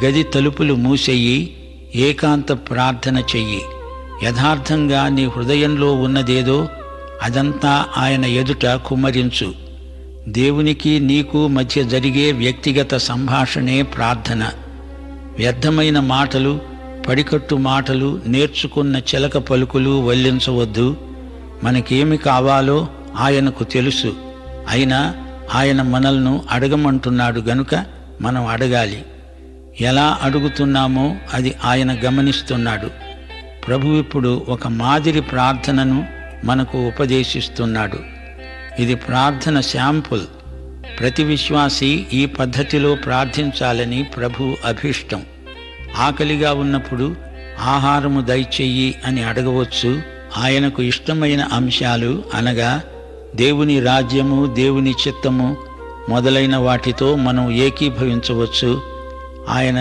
గది తలుపులు మూసెయ్యి, ఏకాంత ప్రార్థన చెయ్యి. యథార్థంగా నీ హృదయంలో ఉన్నదేదో అదంతా ఆయన ఎదుట కుమ్మరించు. దేవునికి నీకు మధ్య జరిగే వ్యక్తిగత సంభాషణే ప్రార్థన. వ్యర్థమైన మాటలు, పడికట్టు మాటలు, నేర్చుకున్న చిలక పలుకులు వల్లించవద్దు. మనకేమి కావాలో ఆయనకు తెలుసు. అయినా ఆయన మనల్ని అడగమంటున్నాడు గనుక మనం అడగాలి. ఎలా అడుగుతున్నామో అది ఆయన గమనిస్తున్నాడు. ప్రభు ఇప్పుడు ఒక మాదిరి ప్రార్థనను మనకు ఉపదేశిస్తున్నాడు. ఇది ప్రార్థన శాంపుల్. ప్రతి విశ్వాసి ఈ పద్ధతిలో ప్రార్థించాలని ప్రభు అభీష్టం. ఆకలిగా ఉన్నప్పుడు ఆహారము దయచెయ్యి అని అడగవచ్చు. ఆయనకు ఇష్టమైన అంశాలు అనగా దేవుని రాజ్యము, దేవుని చిత్తము మొదలైన వాటితో మనం ఏకీభవించవచ్చు. ఆయన